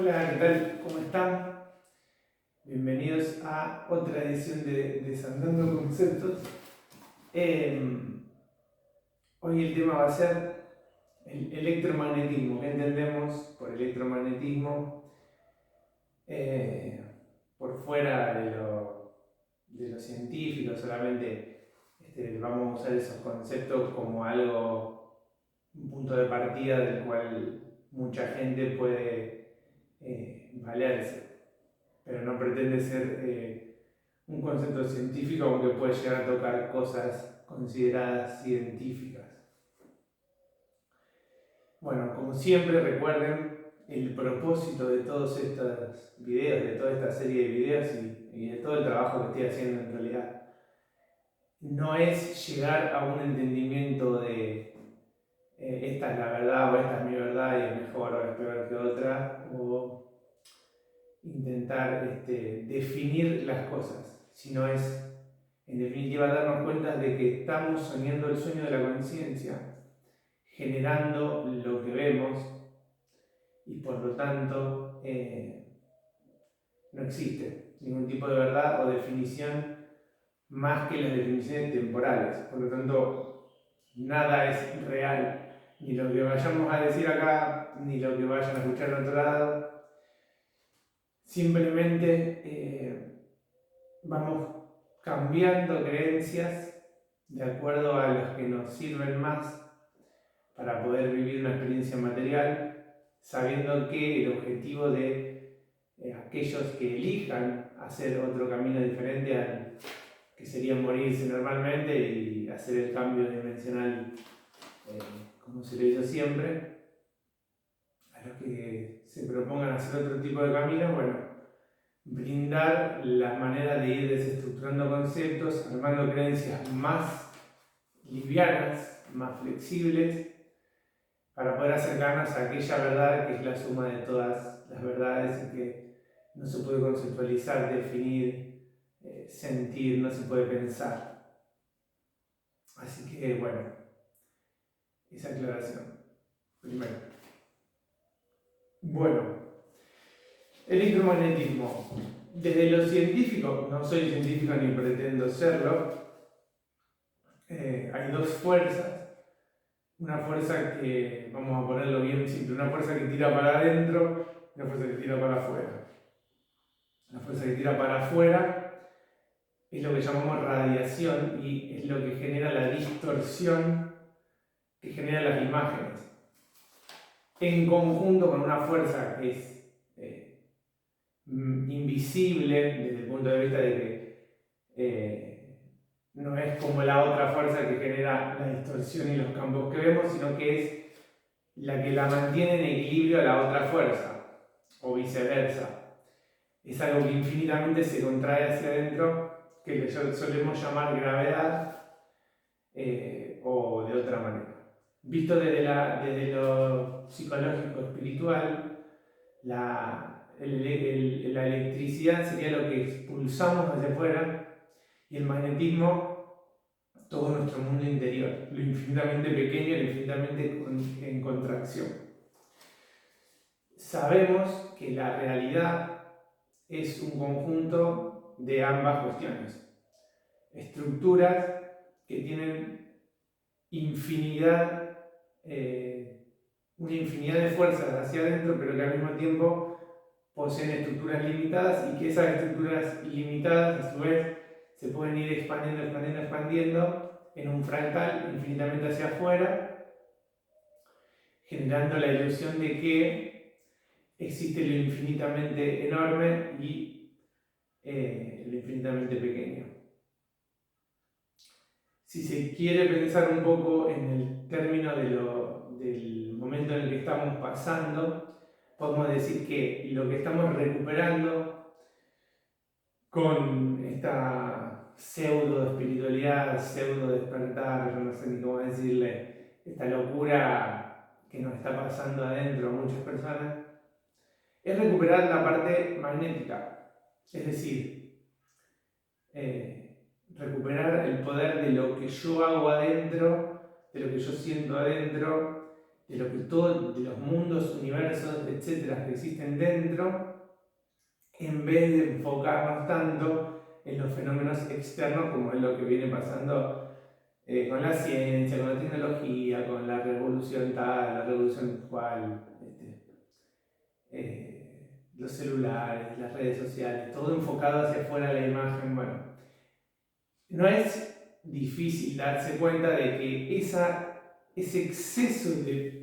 Hola, ¿qué tal? ¿Cómo están? Bienvenidos a otra edición de Desandando Conceptos. Hoy el tema va a ser el electromagnetismo. ¿Qué entendemos por electromagnetismo? Por fuera de lo científico, solamente vamos a usar esos conceptos como algo, un punto de partida del cual mucha gente puede valerse, pero no pretende ser un concepto científico, aunque puede llegar a tocar cosas consideradas científicas. Bueno, como siempre, recuerden el propósito de todos estos videos, de toda esta serie de videos y de todo el trabajo que estoy haciendo en realidad. No es llegar a un entendimiento de esta es la verdad o esta es mi verdad y es mejor o es peor que otra, o intentar definir las cosas, sino es en definitiva darnos cuenta de que estamos soñando el sueño de la conciencia, generando lo que vemos y por lo tanto no existe ningún tipo de verdad o definición más que las definiciones temporales. Por lo tanto, nada es real, ni lo que vayamos a decir acá, ni lo que vayan a escuchar en otro lado. Simplemente vamos cambiando creencias de acuerdo a las que nos sirven más para poder vivir una experiencia material, sabiendo que el objetivo de aquellos que elijan hacer otro camino diferente al que sería morirse normalmente y hacer el cambio dimensional como se lo hizo siempre, a los que se propongan hacer otro tipo de camino, bueno, brindar las maneras de ir desestructurando conceptos, armando creencias más livianas, más flexibles, para poder acercarnos a aquella verdad que es la suma de todas las verdades y que no se puede conceptualizar, definir, sentir, no se puede pensar. Así que bueno, esa aclaración primero. Bueno, electromagnetismo. Desde lo científico, no soy científico ni pretendo serlo, hay dos fuerzas. Una fuerza que, vamos a ponerlo bien simple, una fuerza que tira para adentro y una fuerza que tira para afuera. La fuerza que tira para afuera es lo que llamamos radiación y es lo que genera la distorsión que generan las imágenes. En conjunto con una fuerza que es invisible desde el punto de vista de que no es como la otra fuerza que genera la distorsión y los campos que vemos, sino que es la que la mantiene en equilibrio a la otra fuerza, o viceversa. Es algo que infinitamente se contrae hacia adentro, que le solemos llamar gravedad, o de otra manera. Visto desde lo psicológico espiritual, la electricidad sería lo que expulsamos hacia afuera y el magnetismo todo nuestro mundo interior, lo infinitamente pequeño y lo infinitamente en contracción. Sabemos que la realidad es un conjunto de ambas cuestiones. Estructuras que tienen una infinidad de fuerzas hacia adentro, pero que al mismo tiempo poseen estructuras limitadas y que esas estructuras limitadas a su vez se pueden ir expandiendo en un fractal infinitamente hacia afuera, generando la ilusión de que existe lo infinitamente enorme y lo infinitamente pequeño. Si se quiere pensar un poco en el término del momento en el que estamos pasando, podemos decir que lo que estamos recuperando con esta pseudo espiritualidad, pseudo despertar, yo no sé ni cómo decirle, esta locura que nos está pasando adentro a muchas personas, es recuperar la parte magnética, es decir, recuperar el poder de lo que yo hago adentro, de lo que yo siento adentro, de lo que todo, de los mundos, universos, etcétera, que existen dentro, en vez de enfocarnos tanto en los fenómenos externos como es lo que viene pasando con la ciencia, con la tecnología, con la revolución tal, la revolución cual, los celulares, las redes sociales, todo enfocado hacia afuera de la imagen. Bueno, no es difícil darse cuenta de que ese exceso de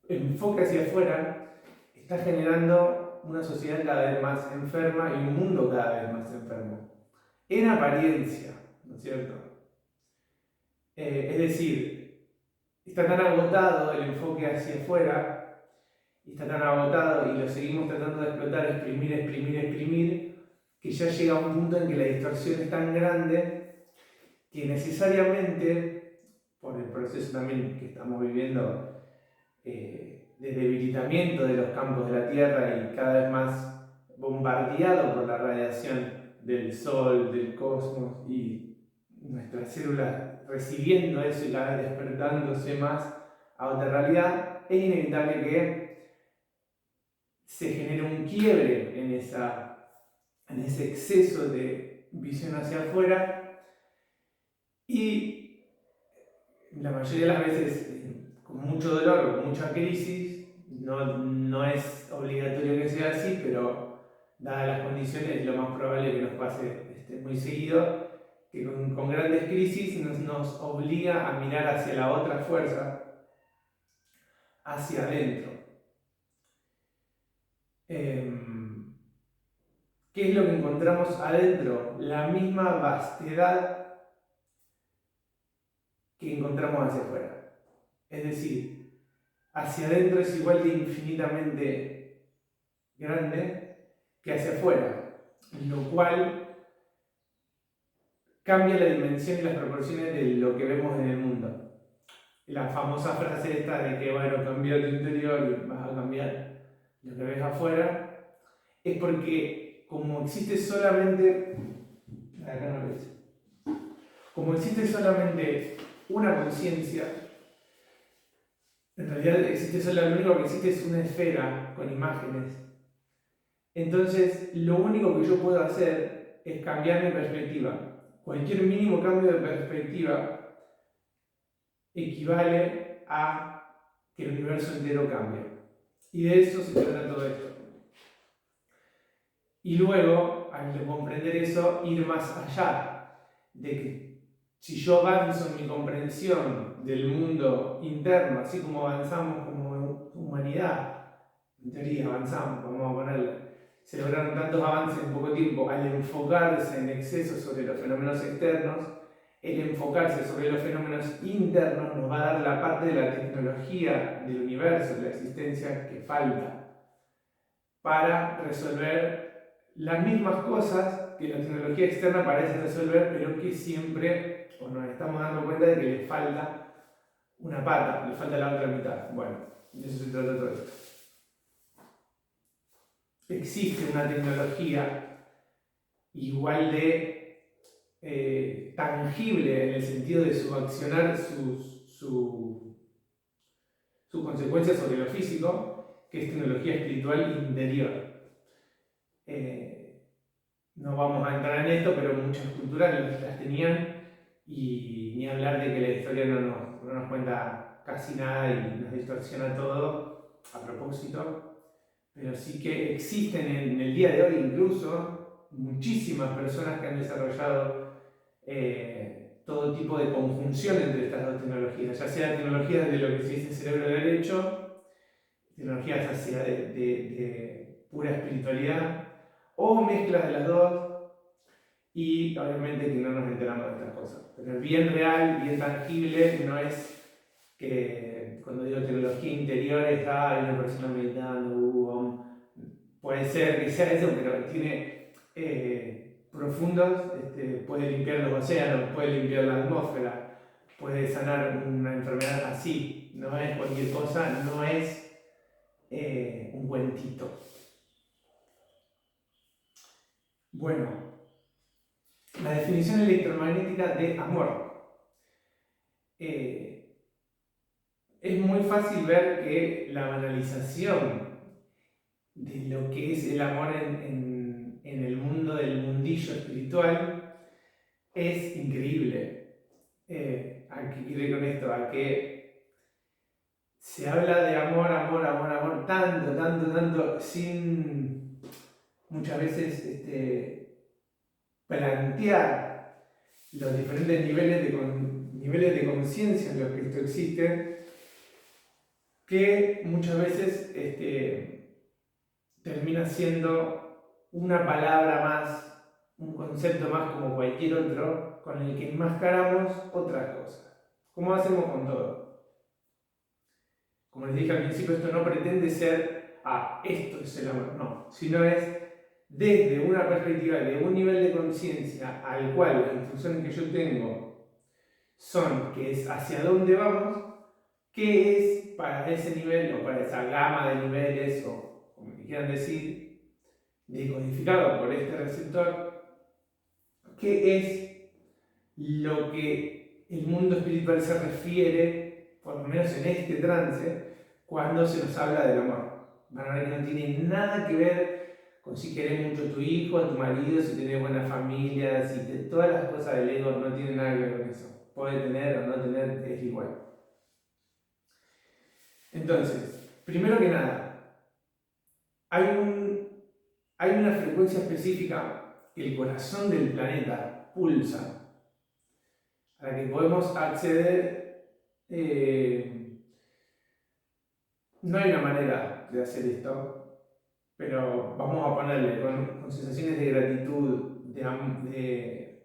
enfoque hacia afuera está generando una sociedad cada vez más enferma y un mundo cada vez más enfermo. En apariencia, ¿no es cierto? Es decir, está tan agotado el enfoque hacia afuera, está tan agotado y lo seguimos tratando de explotar, exprimir, que ya llega a un punto en que la distorsión es tan grande que necesariamente, por el proceso también que estamos viviendo de debilitamiento de los campos de la Tierra y cada vez más bombardeado por la radiación del Sol, del cosmos y nuestras células recibiendo eso y cada vez despertándose más a otra realidad, es inevitable que se genere un quiebre en ese exceso de visión hacia afuera y la mayoría de las veces con mucho dolor, con mucha crisis, no es obligatorio que sea así, pero dadas las condiciones lo más probable que nos pase muy seguido, que con grandes crisis nos obliga a mirar hacia la otra fuerza, hacia adentro. ¿Qué es lo que encontramos adentro? La misma vastedad que encontramos hacia afuera. Es decir, hacia adentro es igual de infinitamente grande que hacia afuera, lo cual cambia la dimensión y las proporciones de lo que vemos en el mundo. La famosa frase esta de que, bueno, cambia tu interior y vas a cambiar lo que ves afuera, es porque como existe solamente, acá no lo dice, como existe solamente una conciencia, en realidad lo único que existe es una esfera con imágenes. Entonces, lo único que yo puedo hacer es cambiar mi perspectiva. Cualquier mínimo cambio de perspectiva equivale a que el universo entero cambie. Y de eso se trata todo esto. Y luego, al comprender eso, ir más allá de que si yo avanzo en mi comprensión del mundo interno, así como avanzamos como humanidad, en teoría avanzamos, vamos a ponerle, se lograron tantos avances en poco tiempo al enfocarse en exceso sobre los fenómenos externos, el enfocarse sobre los fenómenos internos nos va a dar la parte de la tecnología del universo, de la existencia que falta para resolver las mismas cosas que la tecnología externa parece resolver, pero que siempre nos estamos dando cuenta de que le falta una pata, le falta la otra mitad. Bueno, de eso se trata todo esto. Existe una tecnología igual de tangible en el sentido de subaccionar sus consecuencias sobre lo físico, que es tecnología espiritual interior. No vamos a entrar en esto, pero muchas culturas las tenían y ni hablar de que la historia no nos cuenta casi nada y nos distorsiona todo a propósito. Pero sí que existen en el día de hoy incluso muchísimas personas que han desarrollado todo tipo de conjunción entre estas dos tecnologías, ya sea tecnologías de lo que se dice cerebro derecho, tecnologías hacia de pura espiritualidad, o mezclas de las dos, y obviamente que no nos enteramos de estas cosas. Pero el bien real, bien tangible, no es que cuando digo tecnología interior es una persona meditando, puede ser que sea eso, pero tiene profundos, puede limpiar los océanos, puede limpiar la atmósfera, puede sanar una enfermedad así, no es cualquier cosa, no es un cuentito. Bueno, la definición electromagnética de amor. es muy fácil ver que la banalización de lo que es el amor en el mundo del mundillo espiritual es increíble. ¿A qué quiero ir con esto? A que se habla de amor, amor, amor, amor, tanto, tanto, tanto, sin muchas veces plantear los diferentes niveles de conciencia en los que esto existe, que muchas veces termina siendo una palabra más, un concepto más como cualquier otro, con el que enmascaramos otras cosas. ¿Cómo hacemos con todo? Como les dije al principio, esto no pretende ser, esto es el amor, no, sino es desde una perspectiva, de un nivel de conciencia al cual las instrucciones que yo tengo son, que es hacia dónde vamos, qué es para ese nivel o para esa gama de niveles o como quieran decir, decodificado por este receptor, qué es lo que el mundo espiritual se refiere, por lo menos en este trance, cuando se nos habla del amor. Van a ver que no tiene nada que ver con si querés mucho a tu hijo, a tu marido, si tenés buena familia, todas las cosas del ego no tienen nada que ver con eso. Puede tener o no tener, es igual. Entonces, primero que nada, hay una frecuencia específica que el corazón del planeta pulsa, a la que podemos acceder. No hay una manera de hacer esto, pero vamos a ponerle con sensaciones de gratitud, de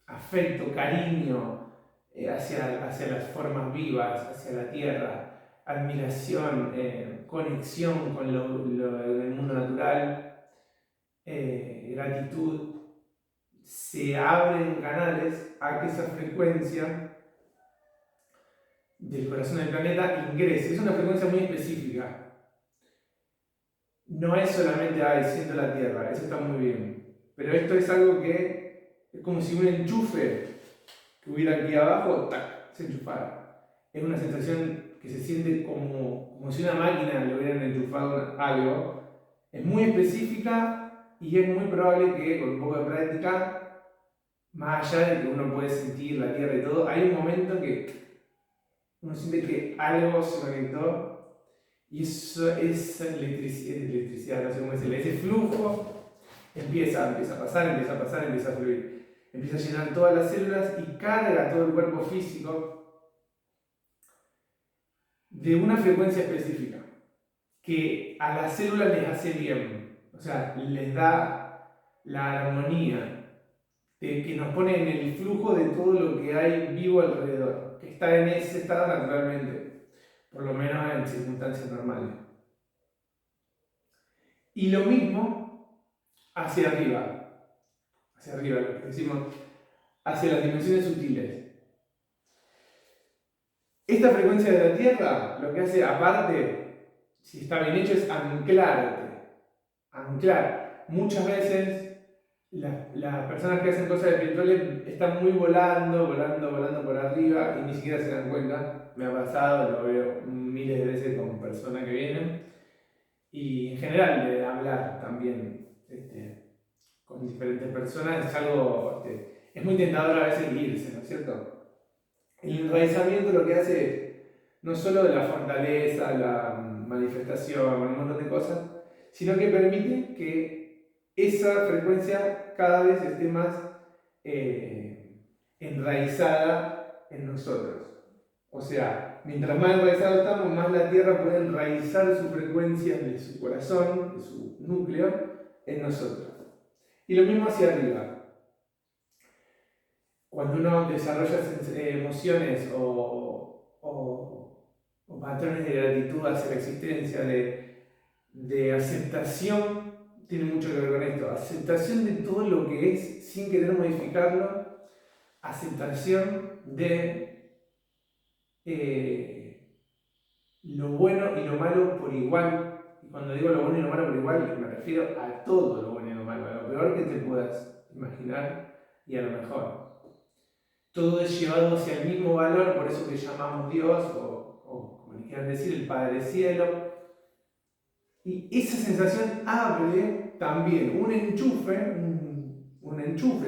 afecto, cariño hacia las formas vivas, hacia la tierra, admiración, conexión con el mundo natural, gratitud, se abren canales a que esa frecuencia del corazón del planeta ingrese. Es una frecuencia muy específica. No es solamente, siento la tierra, eso está muy bien. Pero esto es algo que es como si un enchufe que hubiera aquí abajo, ¡tac!, se enchufara. Es una sensación que se siente como si una máquina le hubieran enchufado algo. Es muy específica y es muy probable que con un poco de práctica, más allá de que uno puede sentir la tierra y todo, hay un momento que uno siente que algo se conectó y esa electricidad, no sé cómo decirle, ese flujo empieza a pasar, empieza a fluir, empieza a llenar todas las células y carga todo el cuerpo físico de una frecuencia específica que a las células les hace bien, o sea, les da la armonía, que nos pone en el flujo de todo lo que hay vivo alrededor, que está en ese estado naturalmente, por lo menos en circunstancias normales. Y lo mismo hacia arriba, lo que decimos, hacia las dimensiones sutiles. Esta frecuencia de la Tierra lo que hace, aparte, si está bien hecho, es anclarte. Anclar. Muchas veces las personas que hacen cosas espirituales están muy volando por arriba y ni siquiera se dan cuenta. Me ha pasado, lo veo miles de veces con personas que vienen. Y en general de hablar también con diferentes personas es algo, es muy tentador a veces irse, ¿no es cierto? El enraizamiento lo que hace es no solo de la fortaleza, la manifestación, un montón de cosas, sino que permite que esa frecuencia cada vez esté más enraizada en nosotros. O sea, mientras más enraizados estamos, más la Tierra puede enraizar su frecuencia de su corazón, de su núcleo, en nosotros. Y lo mismo hacia arriba. Cuando uno desarrolla emociones o patrones de gratitud hacia la existencia, de aceptación, tiene mucho que ver con esto. Aceptación de todo lo que es sin querer modificarlo. Aceptación de lo bueno y lo malo por igual. Y cuando digo lo bueno y lo malo por igual, me refiero a todo lo bueno y lo malo, a lo peor que te puedas imaginar y a lo mejor. todo es llevado hacia el mismo valor, por eso que llamamos Dios, o como le quieran decir, el Padre Cielo. Y esa sensación abre también un enchufe,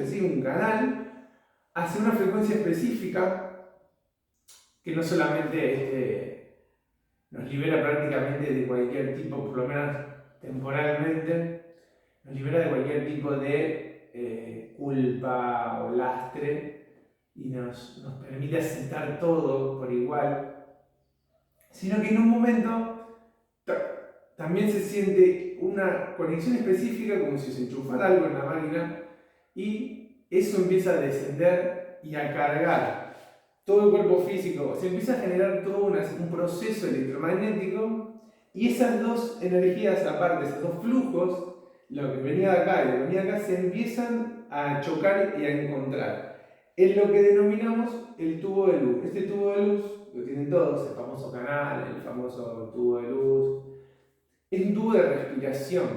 ¿sí? Un canal, hacia una frecuencia específica que no solamente nos libera prácticamente de cualquier tipo, por lo menos temporalmente, nos libera de cualquier tipo de culpa o lastre y nos permite aceptar todo por igual, sino que en un momento también se siente una conexión específica como si se enchufara algo en la máquina y eso empieza a descender y a cargar todo el cuerpo físico, se empieza a generar todo un proceso electromagnético y esas dos energías aparte, esos dos flujos, lo que venía de acá y lo que venía de acá, se empiezan a chocar y a encontrar. Es lo que denominamos el tubo de luz. Este tubo de luz lo tienen todos, el famoso canal, el famoso tubo de luz. Es un tubo de respiración.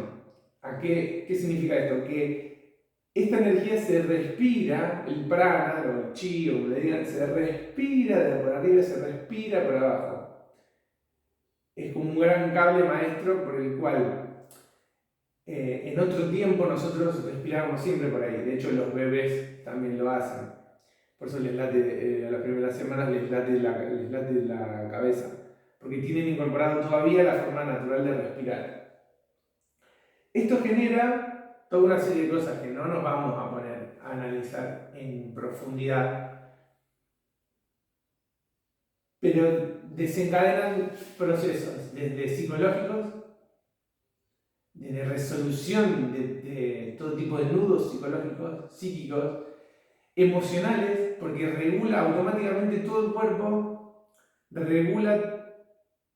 ¿Qué significa esto? Que esta energía se respira, el prana, o el chi, o como le digan, se respira de por arriba y se respira por abajo. Es como un gran cable maestro por el cual en otro tiempo nosotros respirábamos siempre por ahí. De hecho, los bebés también lo hacen. Por eso les late, a las primeras semanas les late la cabeza. Porque tienen incorporado todavía la forma natural de respirar. Esto genera toda una serie de cosas que no nos vamos a poner a analizar en profundidad, pero desencadenan procesos desde psicológicos, de resolución de todo tipo de nudos psicológicos, psíquicos, emocionales, porque regula automáticamente todo el cuerpo, regula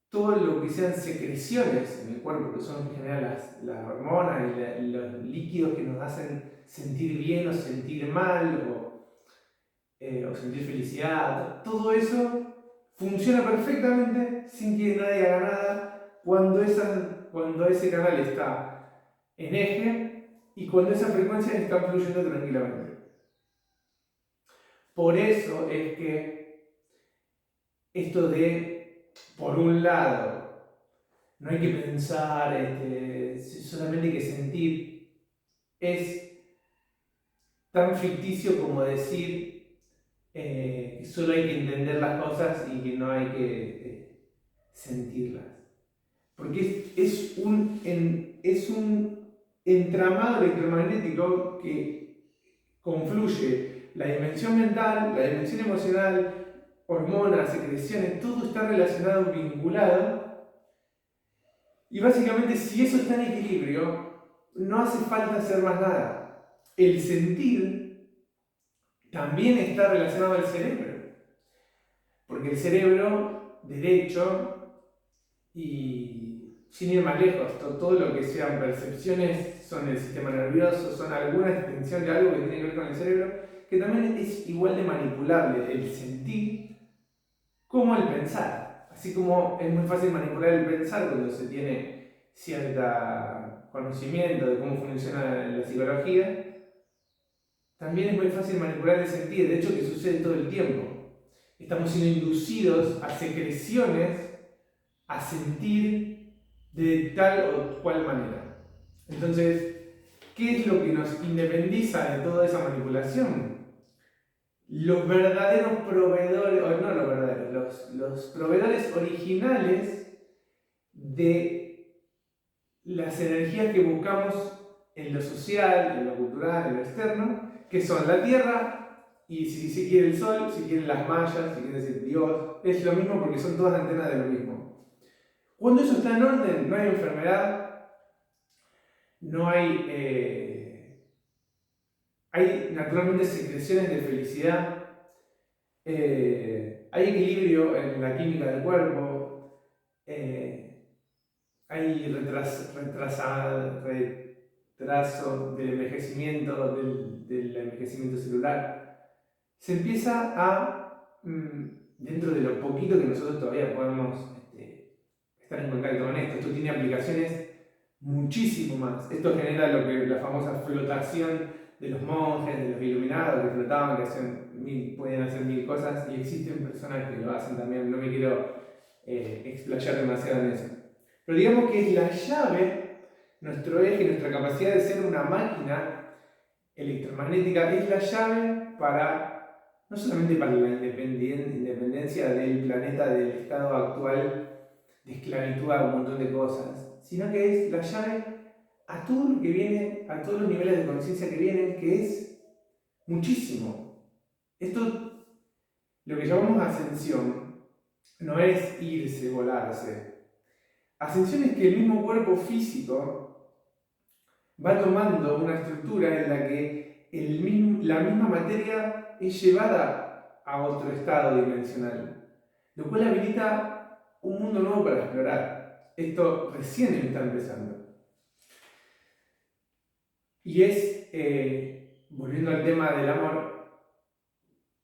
todo lo que sean secreciones en el cuerpo, que son en general las hormonas y los líquidos que nos hacen sentir bien o sentir mal o sentir felicidad. Todo eso funciona perfectamente sin que nadie haga nada cuando ese canal está en eje y cuando esas frecuencias están fluyendo tranquilamente. Por eso es que esto de, por un lado, no hay que pensar, solamente hay que sentir, es tan ficticio como decir que solo hay que entender las cosas y que no hay que sentirlas. Porque es un entramado electromagnético que confluye la dimensión mental, la dimensión emocional, hormonas, secreciones, todo está relacionado, vinculado. Y básicamente, si eso está en equilibrio, no hace falta hacer más nada. El sentir también está relacionado al cerebro. Porque el cerebro derecho, y sin ir más lejos, todo lo que sean percepciones son el sistema nervioso, son alguna extensión de algo que tiene que ver con el cerebro, que también es igual de manipulable el sentir como el pensar. Así como es muy fácil manipular el pensar cuando se tiene cierto conocimiento de cómo funciona la psicología, también es muy fácil manipular el sentir, de hecho que sucede todo el tiempo. Estamos siendo inducidos a secreciones, a sentir de tal o cual manera. Entonces, ¿qué es lo que nos independiza de toda esa manipulación? Los verdaderos proveedores, o no los verdaderos, los proveedores originales de las energías que buscamos en lo social, en lo cultural, en lo externo, que son la tierra y si se quiere el sol, si quieren las mayas, si quieren decir Dios, es lo mismo porque son todas antenas de lo mismo. Cuando eso está en orden, no hay enfermedad, no hay naturalmente secreciones de felicidad, hay equilibrio en la química del cuerpo, hay retraso del envejecimiento, del envejecimiento celular. Se empieza a, dentro de lo poquito que nosotros todavía podemos estar en contacto con esto tiene aplicaciones muchísimo más. Esto genera lo que la famosa flotación de los monjes, de los iluminados que flotaban, que podían hacer mil cosas, y existen personas que lo hacen también. No me quiero explayar demasiado en eso. Pero digamos que es la llave, nuestro eje, nuestra capacidad de ser una máquina electromagnética, es la llave para, no solamente para la independencia del planeta, del estado actual de esclavitud a un montón de cosas, sino que es la llave a todo lo que viene, a todos los niveles de conciencia que vienen, que es muchísimo. Esto, lo que llamamos ascensión, no es irse, volarse. Ascensión es que el mismo cuerpo físico va tomando una estructura en la que la misma materia es llevada a otro estado dimensional, lo cual habilita un mundo nuevo para explorar. Esto recién está empezando. Y es, volviendo al tema del amor,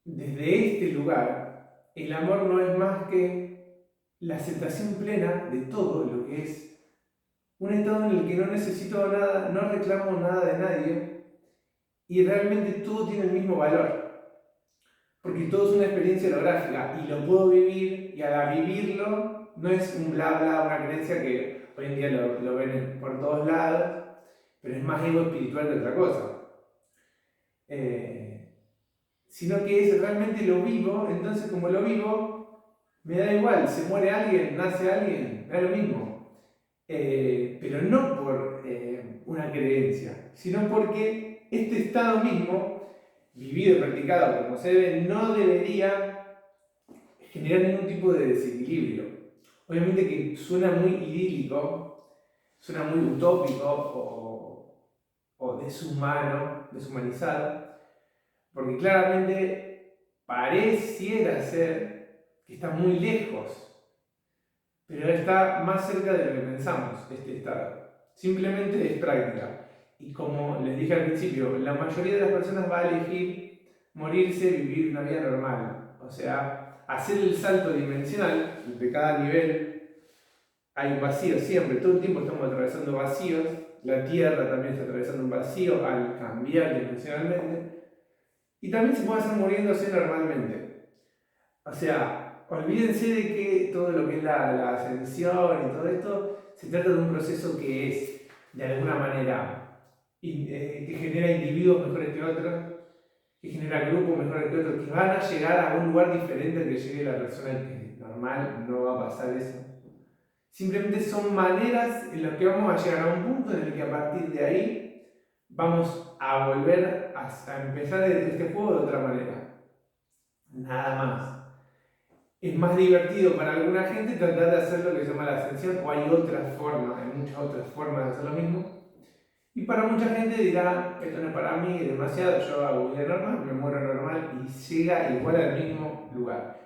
desde este lugar, el amor no es más que la aceptación plena de todo lo que es un estado en el que no necesito nada, no reclamo nada de nadie y realmente todo tiene el mismo valor. Porque todo es una experiencia holográfica y lo puedo vivir, y al vivirlo no es un bla bla, una creencia que hoy en día lo ven por todos lados, pero es más ego espiritual que otra cosa. Sino que es realmente lo vivo, entonces como lo vivo, me da igual, se muere alguien, nace alguien, me da lo mismo. Pero no por una creencia, sino porque este estado mismo, vivido y practicado como se debe, no debería generar ningún tipo de desequilibrio. Obviamente que suena muy idílico, suena muy utópico o deshumanizado, porque claramente pareciera ser que está muy lejos, pero está más cerca de lo que pensamos este estado. Simplemente es práctica. Y como les dije al principio, la mayoría de las personas va a elegir morirse y vivir una vida normal. O sea, hacer el salto dimensional, de cada nivel hay un vacío siempre, todo el tiempo estamos atravesando vacíos, la Tierra también está atravesando un vacío al cambiar dimensionalmente, y también se puede hacer muriéndose normalmente. O sea, olvídense de que todo lo que es la ascensión y todo esto se trata de un proceso que es, de alguna manera, que genera individuos mejores que otros, que genera grupos mejores que otros, que van a llegar a un lugar diferente al que llegue la persona que normal, no va a pasar eso. Simplemente son maneras en las que vamos a llegar a un punto en el que a partir de ahí vamos a volver a empezar este juego de otra manera. Nada más. Es más divertido para alguna gente tratar de hacer lo que se llama la ascensión, o hay otras formas, hay muchas otras formas de hacer lo mismo. Y para mucha gente dirá, esto no es para mí, es demasiado, yo hago vida normal, me muero normal y llega igual al mismo lugar.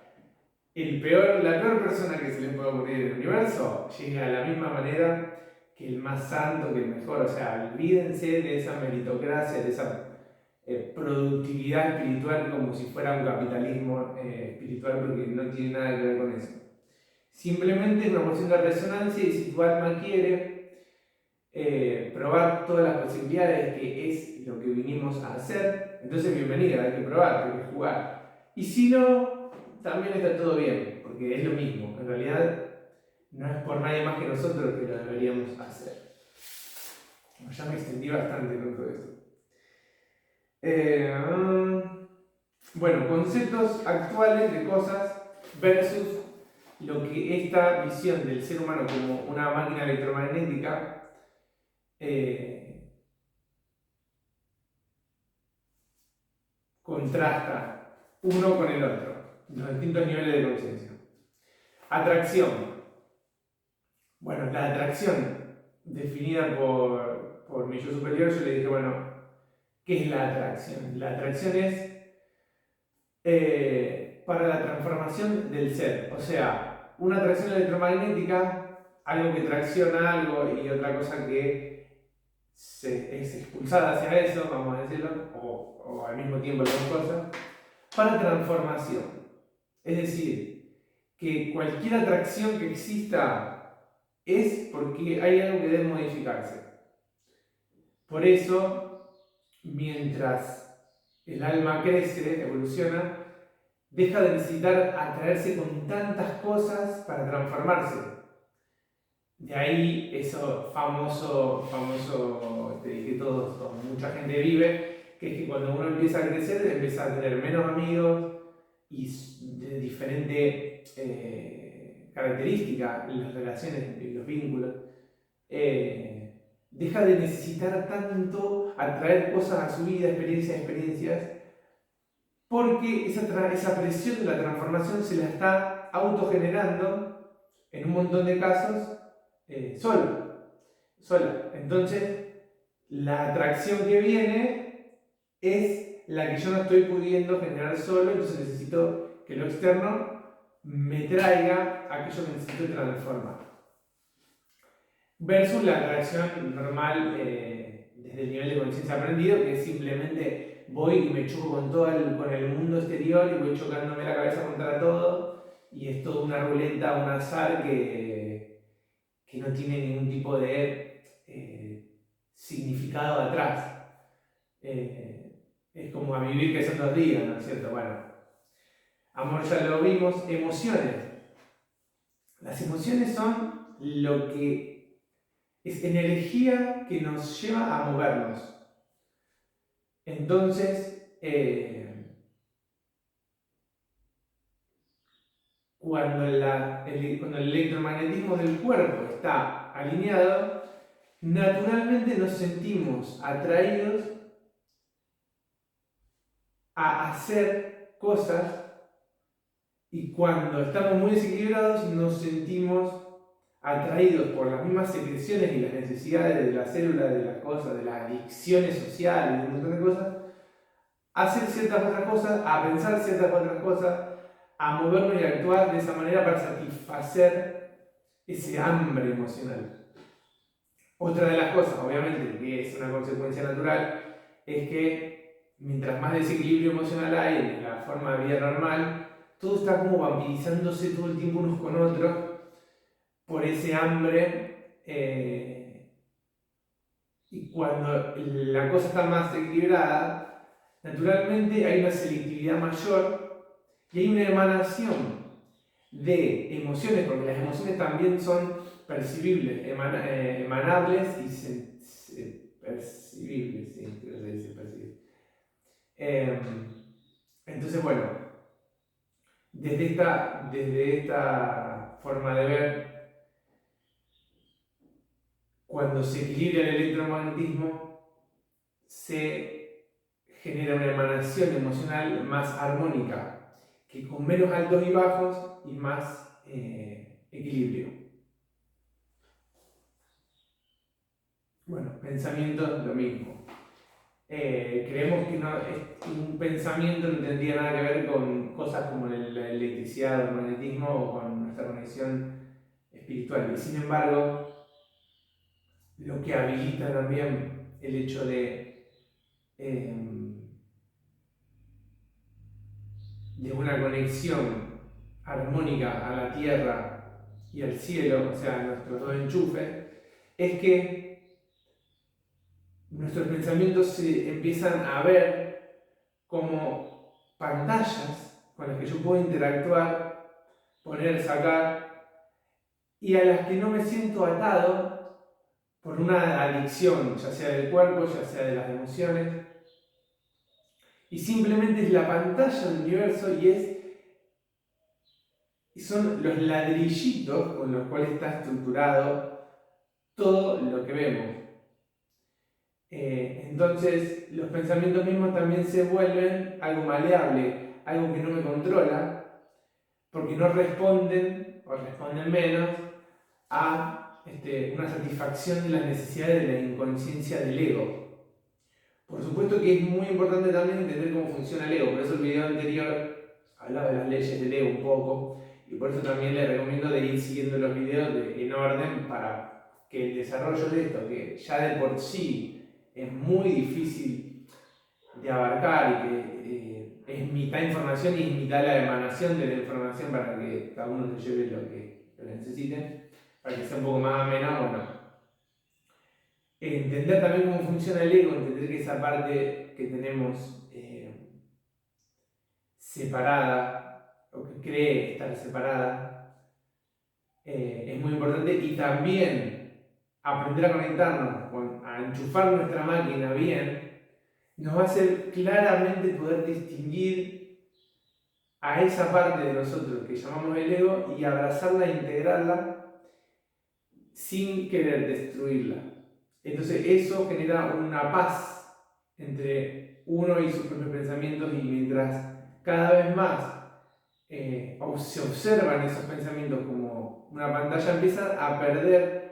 La peor persona que se le puede ocurrir en el universo llega de la misma manera que el más santo, que el mejor. O sea, olvídense de esa meritocracia, de esa productividad espiritual como si fuera un capitalismo espiritual, porque no tiene nada que ver con eso. Simplemente es una cuestión de resonancia, y si tu alma quiere probar todas las posibilidades, que es lo que vinimos a hacer, entonces bienvenida, hay que probar, hay que jugar. Y si no, también está todo bien, porque es lo mismo. En realidad, no es por nadie más que nosotros que lo deberíamos hacer. Ya me extendí bastante con todo esto. Bueno, conceptos actuales de cosas versus lo que esta visión del ser humano como una máquina electromagnética contrasta uno con el otro, los distintos niveles de conciencia. Atracción. Bueno, la atracción definida por mi yo superior, yo le dije, bueno, ¿qué es la atracción? La atracción es para la transformación del ser. O sea, una atracción electromagnética, algo que tracciona algo y otra cosa que es expulsada hacia eso, vamos a decirlo, o al mismo tiempo las dos cosas, para transformación. Es decir, que cualquier atracción que exista es porque hay algo que debe modificarse. Por eso, mientras el alma crece, evoluciona, deja de necesitar atraerse con tantas cosas para transformarse. De ahí eso famoso que todos, o mucha gente vive, que es que cuando uno empieza a crecer, empieza a tener menos amigos y de diferente característica las relaciones y los vínculos. Deja de necesitar tanto atraer cosas a su vida, experiencias, porque esa presión de la transformación se la está autogenerando en un montón de casos sola. Entonces, la atracción que viene es la que yo no estoy pudiendo generar solo, entonces necesito que lo externo me traiga aquello que necesito transformar. Versus la atracción normal desde el nivel de conciencia aprendido, que es simplemente voy y me choco con el mundo exterior y voy chocándome la cabeza contra todo, y es toda una ruleta, un azar que no tiene ningún tipo de significado atrás. Es como a vivir que son 2 días, ¿no es cierto? Bueno, amor ya lo vimos. Emociones. Las emociones son lo que es energía que nos lleva a movernos. Entonces, cuando el electromagnetismo del cuerpo está alineado, naturalmente nos sentimos atraídos a hacer cosas, y cuando estamos muy desequilibrados nos sentimos atraídos por las mismas secreciones y las necesidades de la célula, de las cosas, de las adicciones sociales, de un montón de cosas, a hacer ciertas otras cosas, a pensar ciertas otras cosas, a movernos y a actuar de esa manera para satisfacer ese hambre emocional. Otra de las cosas, obviamente, que es una consecuencia natural, es que mientras más desequilibrio emocional hay en la forma de vida normal, todo está como vampirizándose todo el tiempo unos con otros por ese hambre, y cuando la cosa está más equilibrada, naturalmente hay una selectividad mayor y hay una emanación de emociones, porque las emociones también son percibibles, emanables y percibibles, sí, creo que se dice percibibles. Entonces, bueno, desde esta forma de ver, cuando se equilibra el electromagnetismo, se genera una emanación emocional más armónica, que con menos altos y bajos y más equilibrio. Bueno, pensamientos, lo mismo. Creemos que un pensamiento no tendría nada que ver con cosas como la electricidad o el magnetismo o con nuestra conexión espiritual. Y sin embargo, lo que habilita también el hecho de una conexión armónica a la tierra y al cielo, o sea, nuestros dos enchufes, es que nuestros pensamientos se empiezan a ver como pantallas con las que yo puedo interactuar, poner, sacar, y a las que no me siento atado por una adicción, ya sea del cuerpo, ya sea de las emociones, y simplemente es la pantalla del universo y son los ladrillitos con los cuales está estructurado todo lo que vemos. Entonces, los pensamientos mismos también se vuelven algo maleable, algo que no me controla, porque no responden, o responden menos, a una satisfacción de las necesidades de la inconsciencia del ego. Por supuesto que es muy importante también entender cómo funciona el ego, por eso el video anterior hablaba de las leyes del ego un poco, y por eso también les recomiendo de ir siguiendo los videos en orden para que el desarrollo de esto, que ya de por sí es muy difícil de abarcar y que es mitad información y es mitad la emanación de la información para que cada uno se lleve lo que necesite, para que sea un poco más ameno, bueno. entender también cómo funciona el ego, entender que esa parte que tenemos separada, o que cree estar separada, es muy importante, y también aprender a conectarnos, a enchufar nuestra máquina bien, nos va a hacer claramente poder distinguir a esa parte de nosotros que llamamos el ego y abrazarla e integrarla sin querer destruirla. Entonces eso genera una paz entre uno y sus propios pensamientos, y mientras cada vez más se observan esos pensamientos como una pantalla, empieza a perder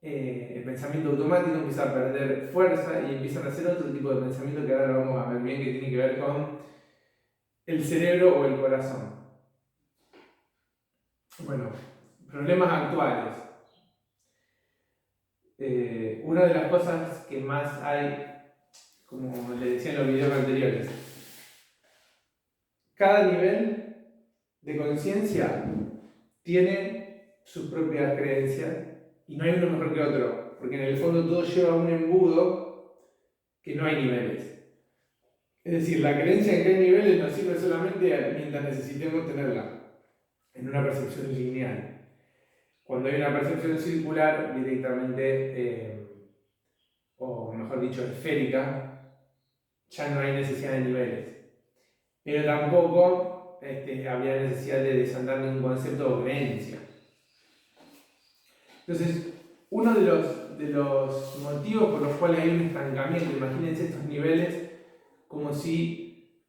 el pensamiento automático, empieza a perder fuerza y empiezan a hacer otro tipo de pensamiento que ahora lo vamos a ver bien, que tiene que ver con el cerebro o el corazón. Bueno, problemas actuales. Una de las cosas que más hay, como les decía en los videos anteriores, cada nivel de conciencia tiene sus propias creencias y no hay uno mejor que otro, porque en el fondo todo lleva a un embudo que no hay niveles. Es decir, la creencia en que hay niveles nos sirve solamente mientras necesitemos tenerla, en una percepción lineal. Cuando hay una percepción circular, directamente, o mejor dicho, esférica, ya no hay necesidad de niveles. Pero tampoco había necesidad de desandar ningún concepto o creencia. Entonces, uno de los motivos por los cuales hay un estancamiento, imagínense estos niveles como si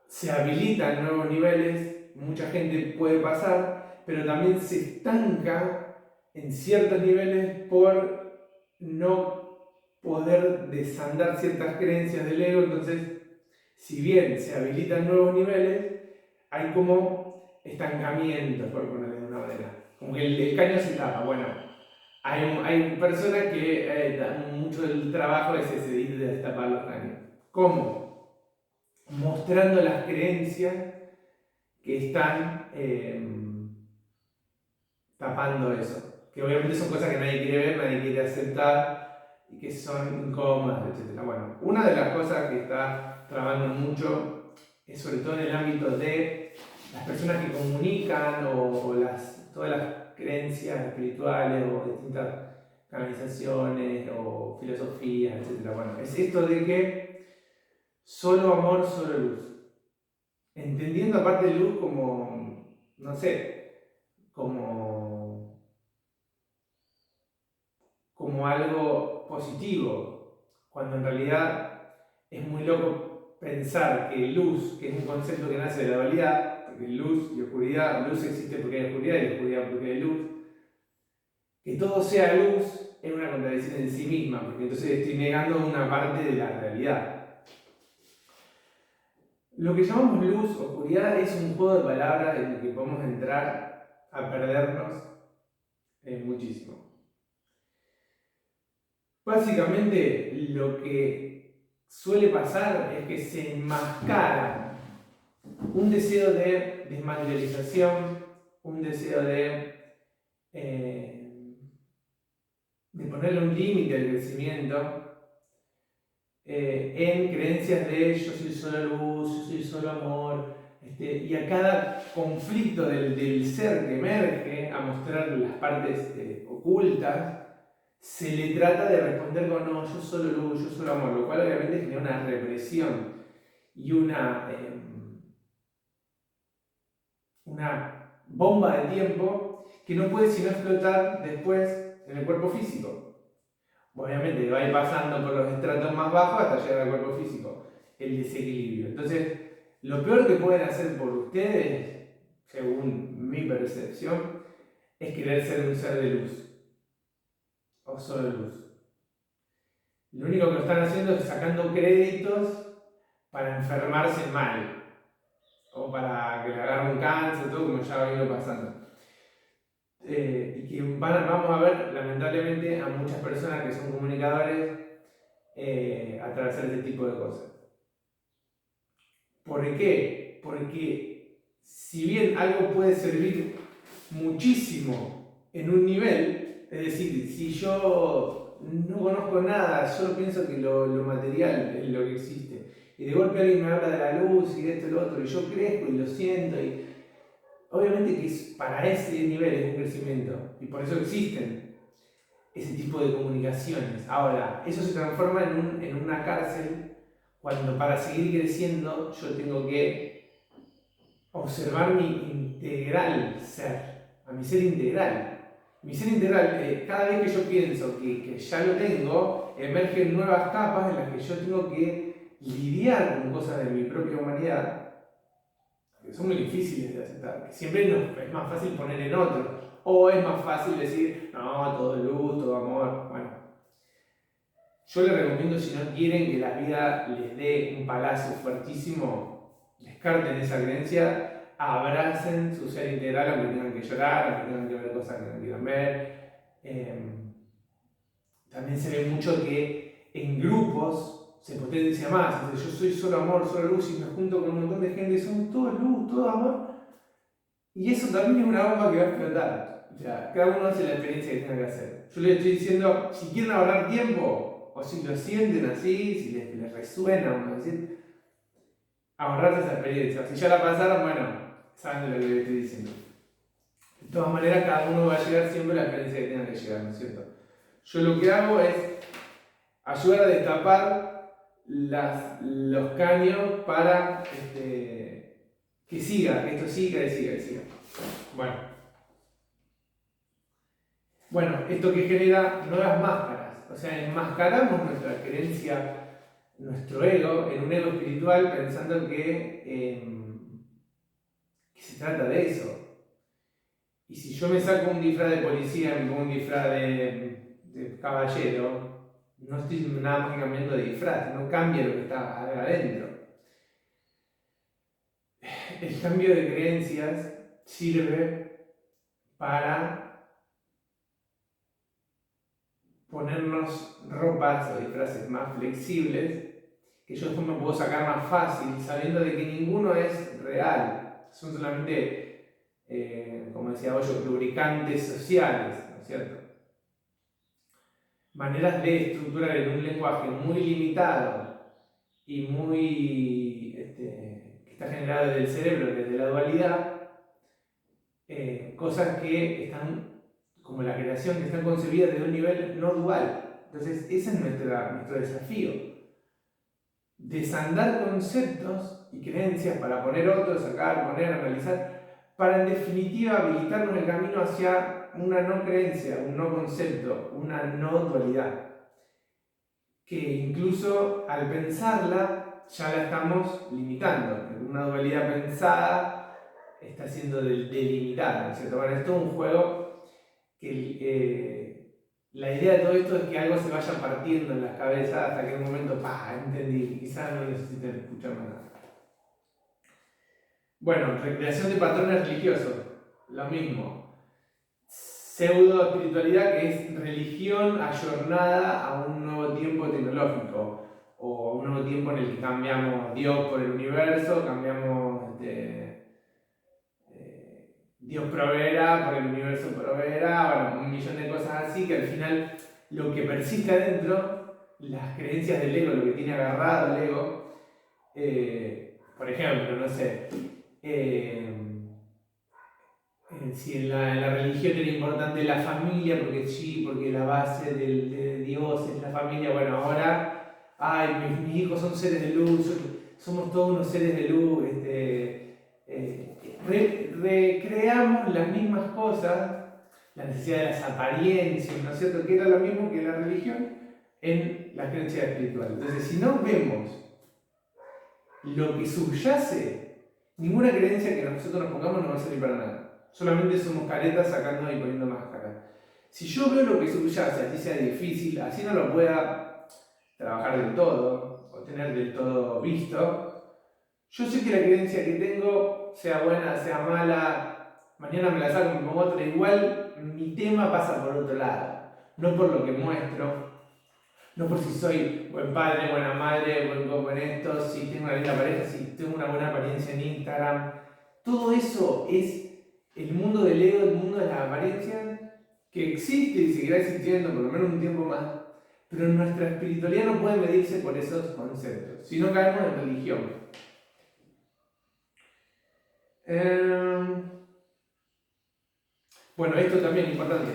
se habilitan nuevos niveles, mucha gente puede pasar, pero también se estanca en ciertos niveles por no poder desandar ciertas creencias del ego. Entonces, si bien se habilitan nuevos niveles, hay como estancamiento, por ponerlo de una manera. Como que el caño se tapa. Bueno, hay personas que mucho del trabajo es ese, de destapar los caños. ¿Cómo? Mostrando las creencias que están tapando eso. Que obviamente son cosas que nadie quiere ver, nadie quiere aceptar y que son incómodas, etc. Bueno, una de las cosas que está trabajando mucho es sobre todo en el ámbito de las personas que comunican o todas las creencias espirituales o distintas canalizaciones o filosofías, etc. Bueno, es esto de que solo amor, solo luz. Entendiendo aparte de luz como, no sé, como algo positivo, cuando en realidad es muy loco pensar que luz, que es un concepto que nace de la dualidad, porque luz y oscuridad, luz existe porque hay oscuridad y oscuridad porque hay luz, que todo sea luz es una contradicción en sí misma, porque entonces estoy negando una parte de la realidad. Lo que llamamos luz, oscuridad, es un juego de palabras en el que podemos entrar a perdernos muchísimo. Básicamente, lo que suele pasar es que se enmascara un deseo de desmaterialización, un deseo de ponerle un límite al crecimiento, en creencias de yo soy solo luz, yo soy solo amor, y a cada conflicto del ser que emerge a mostrar las partes ocultas, se le trata de responder con no, yo solo luz, yo solo amor, lo cual obviamente genera una represión y una bomba de tiempo que no puede sino explotar después en el cuerpo físico. Obviamente va a ir pasando por los estratos más bajos hasta llegar al cuerpo físico, el desequilibrio. Entonces, lo peor que pueden hacer por ustedes, según mi percepción, es querer ser un ser de luz o solo luz. Lo único que lo están haciendo es sacando créditos para enfermarse mal o para que le agarre un cáncer, todo como ya ha venido pasando. Y que vamos a ver, lamentablemente, a muchas personas que son comunicadores atravesar este tipo de cosas. ¿Por qué? Porque si bien algo puede servir muchísimo en un nivel, Es decir, si yo no conozco nada, solo pienso que lo material es lo que existe, y de golpe alguien me habla de la luz y de esto y lo otro, y yo crezco y lo siento, y obviamente que para ese nivel es un crecimiento, y por eso existen ese tipo de comunicaciones. Ahora, eso se transforma en una cárcel cuando para seguir creciendo yo tengo que observar mi integral ser, a mi ser integral. Mi ser integral, cada vez que yo pienso que ya lo tengo, emergen nuevas capas en las que yo tengo que lidiar con cosas de mi propia humanidad que son muy difíciles de aceptar, que siempre es más fácil poner en otro, o es más fácil decir, no, todo luz, todo amor. Bueno, yo les recomiendo, si no quieren que la vida les dé un palazo fuertísimo, descarten esa creencia, abracen su ser integral, aunque tengan que llorar, aunque tengan que ver cosas que no quieran ver. También se ve mucho que en grupos se potencia más. Entonces, yo soy solo amor, solo luz, y me junto con un montón de gente y son todo luz, todo amor. Y eso también es una bomba que va a explotar. O sea, cada uno hace la experiencia que tenga que hacer. Yo les estoy diciendo, si quieren ahorrar tiempo, o si lo sienten así, si les resuena, vamos a decir, ahorrarse esa experiencia. Si ya la pasaron, bueno, saben de lo que les estoy diciendo. De todas maneras, cada uno va a llegar siempre a la experiencia que tenga que llegar, ¿no es cierto? Yo lo que hago es ayudar a destapar los caños para que siga, que esto siga y siga y siga. Bueno, esto que genera nuevas máscaras. O sea, enmascaramos nuestra creencia, nuestro ego, en un ego espiritual pensando que se trata de eso. Y si yo me saco un disfraz de policía, me pongo un disfraz de caballero, no estoy nada más que cambiando de disfraz, no cambia lo que está adentro. El cambio de creencias sirve para ponernos ropas o disfraces más flexibles que yo después me puedo sacar más fácil, sabiendo de que ninguno es real, son solamente, como decía Hoyo, lubricantes sociales, ¿no es cierto? Maneras de estructurar en un lenguaje muy limitado y muy que está generado desde el cerebro, desde la dualidad, cosas que están, como la creación, que están concebidas desde un nivel no dual. Entonces, ese es nuestro desafío. Desandar conceptos y creencias para poner otros, sacar, poner, analizar, para en definitiva habilitarnos el camino hacia una no creencia, un no concepto, una no dualidad. Que incluso al pensarla ya la estamos limitando. Una dualidad pensada está siendo delimitada, ¿no es cierto? Bueno, esto es un juego que la idea de todo esto es que algo se vaya partiendo en las cabezas hasta que en un momento, entendí, quizás no necesiten escuchar más nada. Bueno, recreación de patrones religiosos, lo mismo. Pseudo espiritualidad, que es religión ayornada a un nuevo tiempo tecnológico, o a un nuevo tiempo en el que cambiamos Dios por el universo, cambiamos Dios proveerá por el universo proveerá, bueno, un millón de cosas así, que al final lo que persiste adentro, las creencias del ego, lo que tiene agarrado el ego, por ejemplo, no sé, si en la religión era importante la familia, porque sí, porque la base de Dios es la familia, bueno, ahora, mis hijos son seres de luz, somos todos unos seres de luz, recreamos las mismas cosas, la necesidad de las apariencias, ¿no es cierto? Que era lo mismo que la religión en la creencia espiritual. Entonces, si no vemos lo que subyace, ninguna creencia que nosotros nos pongamos no va a servir para nada. Solamente somos caretas sacando y poniendo máscaras. Si yo veo lo que subyace, así sea difícil, así no lo pueda trabajar del todo, o tener del todo visto, yo sé que la creencia que tengo, sea buena, sea mala, mañana me la saco, me pongo otra, igual mi tema pasa por otro lado, no por lo que muestro, no por si soy buen padre, buena madre, buen copo en esto, si tengo una linda pareja, si tengo una buena apariencia en Instagram. Todo eso es el mundo del ego, el mundo de las apariencias, que existe y seguirá existiendo por lo menos un tiempo más, pero nuestra espiritualidad no puede medirse por esos conceptos, si no caemos en religión. Bueno, esto también es importante.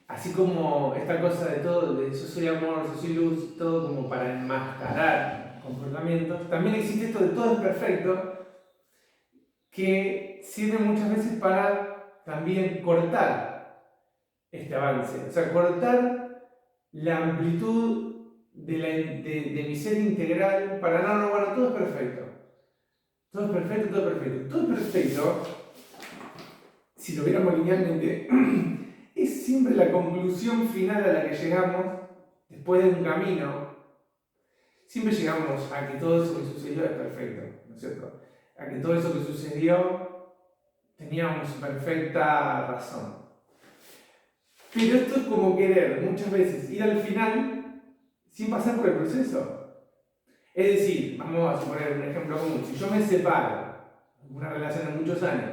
Así como esta cosa de todo, de yo soy amor, yo soy luz, todo como para enmascarar comportamientos, también existe esto de todo es perfecto, que sirve muchas veces para también cortar este avance, o sea, cortar la amplitud de mi ser integral para no, bueno, todo es perfecto. Todo es perfecto, todo es perfecto. Todo es perfecto, si lo viéramos linealmente, es siempre la conclusión final a la que llegamos después de un camino. Siempre llegamos a que todo eso que sucedió es perfecto, ¿no es cierto? A que todo eso que sucedió teníamos perfecta razón. Pero esto es como querer muchas veces ir al final sin pasar por el proceso. Es decir, vamos a suponer un ejemplo común. Si yo me separo de una relación de muchos años,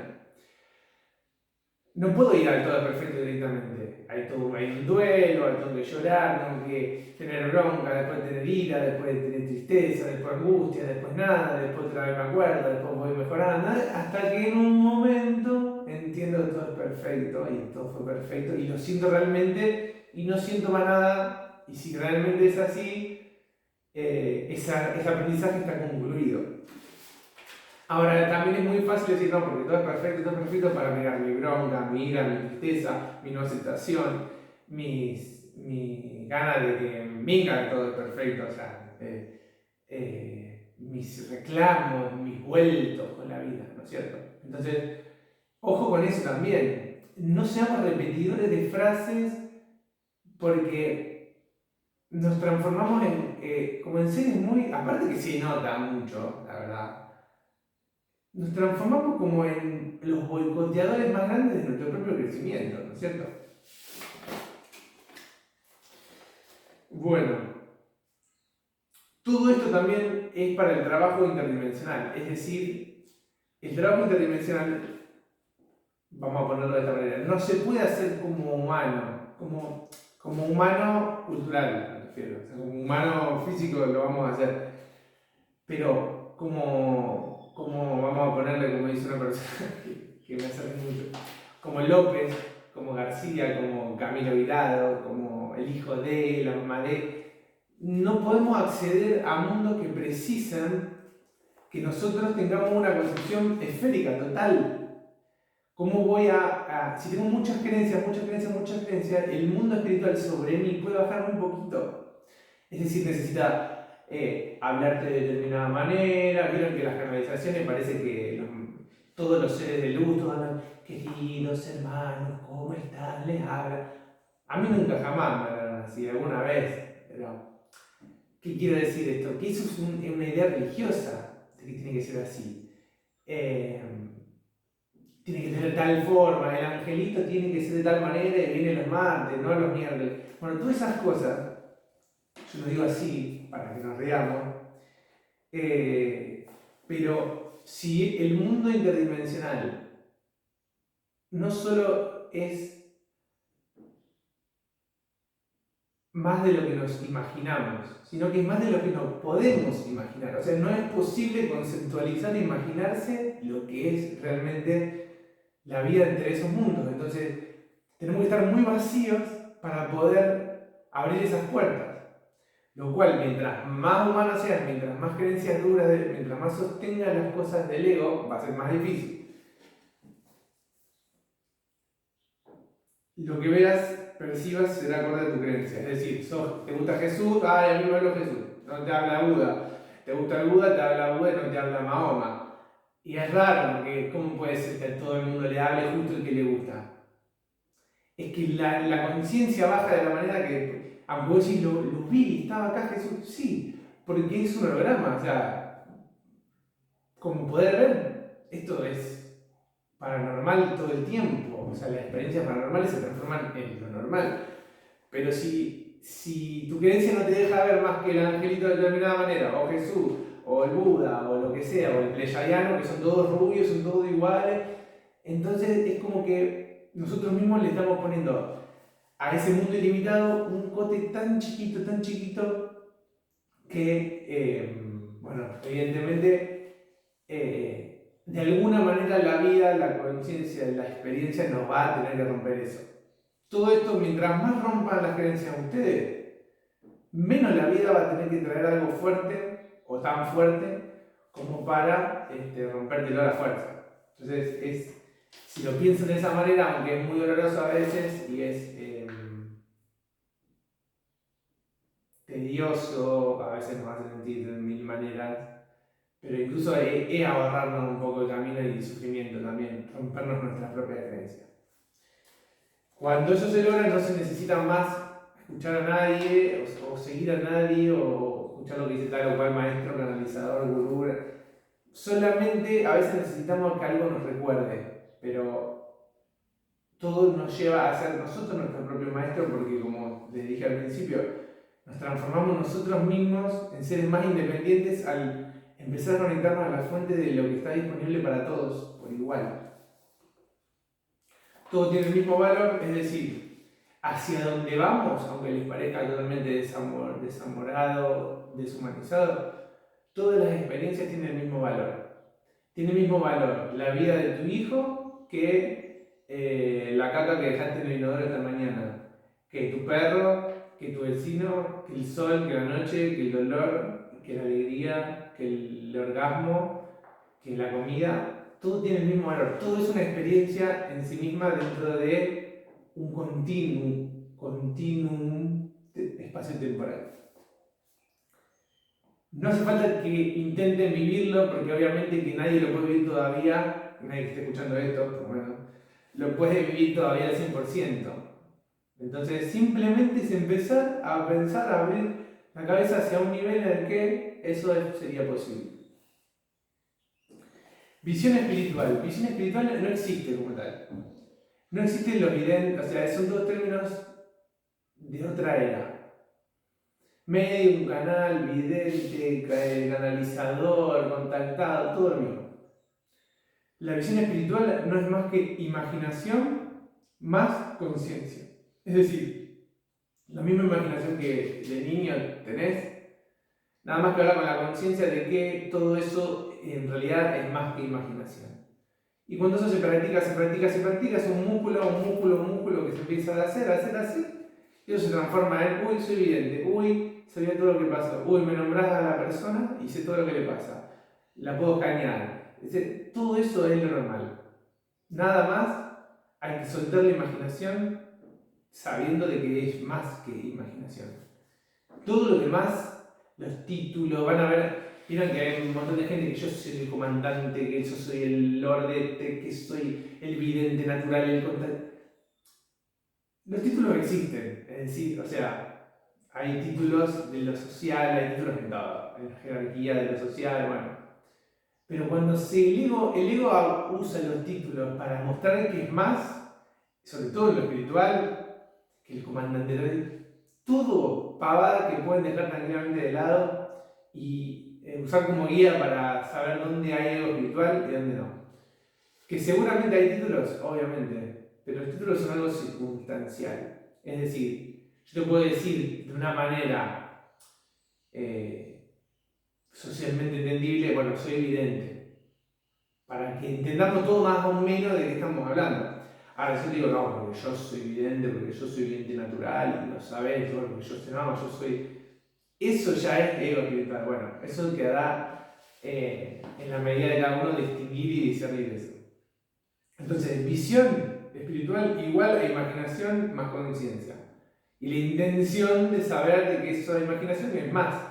no puedo ir al todo perfecto directamente. Hay un duelo, hay todo que llorar, tengo que tener bronca, después tener ira, después tener tristeza, después angustia, después nada, después otra vez me acuerdo, después voy mejorando, hasta que en un momento entiendo que todo es perfecto y todo fue perfecto y lo siento realmente y no siento más nada. Y si realmente es así, ese aprendizaje está concluido. Ahora, también es muy fácil decir, no, porque todo es perfecto para mirar mi bronca, mi ira, mi tristeza, mi no aceptación, mi ganas de que me digan que todo es perfecto, o sea, mis reclamos, mis vueltos con la vida, ¿no es cierto? Entonces, ojo con eso también. No seamos repetidores de frases porque nos transformamos como en seres muy, aparte que sí nota mucho, la verdad. Nos transformamos como en los boicoteadores más grandes de nuestro propio crecimiento, ¿no es cierto? Bueno, todo esto también es para el trabajo interdimensional, es decir, el trabajo interdimensional, vamos a ponerlo de esta manera, no se puede hacer como humano, como humano cultural, me refiero, o sea, como humano físico lo vamos a hacer, pero como vamos a ponerle, como dice una persona que me acerca mucho, como López, como García, como Camilo Virado, como el hijo de, la mamá de, no podemos acceder a mundos que precisan que nosotros tengamos una concepción esférica, total. ¿Cómo voy si tengo muchas creencias, el mundo espiritual sobre mí puede bajar muy poquito? Es decir, necesita hablarte de determinada manera. Vieron que las canalizaciones parece que todos los seres de luz, todos hablan, queridos hermanos, ¿cómo están? Les habla. A mí nunca jamás me hablaron así, alguna vez, pero ¿qué quiero decir esto? Que eso es una idea religiosa de que tiene que ser así. Tiene que tener tal forma, el angelito tiene que ser de tal manera y viene los martes, no los miércoles. Bueno, todas esas cosas, yo lo digo así para que nos riamos, pero si el mundo interdimensional no solo es más de lo que nos imaginamos, sino que es más de lo que nos podemos imaginar. O sea, no es posible conceptualizar e imaginarse lo que es realmente la vida entre esos mundos. Entonces, tenemos que estar muy vacíos para poder abrir esas puertas. Lo cual, mientras más humano seas, mientras más creencias duras, mientras más sostengas las cosas del ego, va a ser más difícil. Lo que veas, percibas, será acorde a tu creencia. Es decir, ¿te gusta Jesús? Ay, a mí me habla Jesús. No te habla Buda. ¿Te gusta el Buda? Te habla Buda y no te habla Mahoma. Y es raro, porque ¿cómo puede ser que a todo el mundo le hable justo el que le gusta? Es que la conciencia baja de la manera que, aunque vos decís, lo vi, estaba acá Jesús, sí, porque es un holograma, o sea, como poder ver, esto es paranormal todo el tiempo, o sea, las experiencias paranormales se transforman en lo normal, pero si tu creencia no te deja ver más que el angelito de determinada manera, o Jesús, o el Buda, o lo que sea, o el pleyadiano, que son todos rubios, son todos iguales, entonces es como que nosotros mismos le estamos poniendo a ese mundo ilimitado un cote tan chiquito, que, bueno, evidentemente, de alguna manera la vida, la conciencia, la experiencia nos va a tener que romper eso. Todo esto, mientras más rompan las creencias ustedes, menos la vida va a tener que traer algo fuerte o tan fuerte como para rompértelo a la fuerza. Entonces, si lo piensan de esa manera, aunque es muy doloroso a veces y es tedioso, a veces nos hace sentir de mil maneras, pero incluso es ahorrarnos un poco de camino y sufrimiento también, rompernos nuestras propias creencias. Cuando eso se logra, no se necesita más escuchar a nadie o seguir a nadie o escuchar lo que dice tal o cual maestro, canalizador, gurú. Solamente a veces necesitamos que algo nos recuerde, pero todo nos lleva a ser nosotros nuestro propio maestro, porque como les dije al principio, nos transformamos nosotros mismos en seres más independientes al empezar a conectarnos a la fuente de lo que está disponible para todos por igual. Todo tiene el mismo valor, es decir, hacia donde vamos, aunque les parezca totalmente desamorado, deshumanizado, todas las experiencias tienen el mismo valor. Tiene el mismo valor la vida de tu hijo que la caca que dejaste en el inodoro esta mañana, que tu perro, que tu vecino, que el sol, que la noche, que el dolor, que la alegría, que el orgasmo, que la comida. Todo tiene el mismo valor. Todo es una experiencia en sí misma dentro de un continuum espacio-temporal. No hace falta que intenten vivirlo, porque obviamente que nadie lo puede vivir todavía, nadie que esté escuchando esto, por lo menos, lo puede vivir todavía al 100%. Entonces simplemente es empezar a pensar, a abrir la cabeza hacia un nivel en el que eso sería posible. Visión espiritual. Visión espiritual no existe como tal. No existen los videntes, o sea, son dos términos de otra era. Medium, canal, vidente, canalizador, contactado, todo lo mismo. La visión espiritual no es más que imaginación más conciencia. Es decir, la misma imaginación que de niño tenés, nada más que hablar con la conciencia de que todo eso en realidad es más que imaginación. Y cuando eso se practica, es un músculo que se empieza a hacer, y eso se transforma en, uy, soy vidente, uy, sabía todo lo que pasó, uy, me nombrás a la persona y sé todo lo que le pasa, la puedo escanear. Todo eso es lo normal. Nada más, hay que soltar la imaginación sabiendo de que es más que imaginación. Todo lo demás, los títulos, van a ver. Vieron que hay un montón de gente que yo soy el comandante, que yo soy el lordete, que soy el vidente natural, el contacto. Los títulos existen, es decir, o sea, hay títulos de lo social, hay títulos de todo, en la jerarquía de lo social, bueno. Pero cuando el ego usa los títulos para mostrar que es más, sobre todo en lo espiritual, que el comandante, todo pavada que pueden dejar tranquilamente de lado y usar como guía para saber dónde hay ego espiritual y dónde no. Que seguramente hay títulos, obviamente, pero los títulos son algo circunstancial. Es decir, yo te puedo decir de una manera socialmente entendible, bueno, soy evidente, para que entendamos todo más o menos de qué estamos hablando. Ahora yo digo, no, porque yo soy evidente, porque yo soy evidente natural, y lo sabés, porque yo sé, no, yo soy... Eso ya es ego espiritual. Bueno, eso quedará en la medida de cada uno distinguir y discernir eso. Entonces, visión espiritual igual a imaginación más conciencia. Y la intención de saber de que eso de imaginación es más.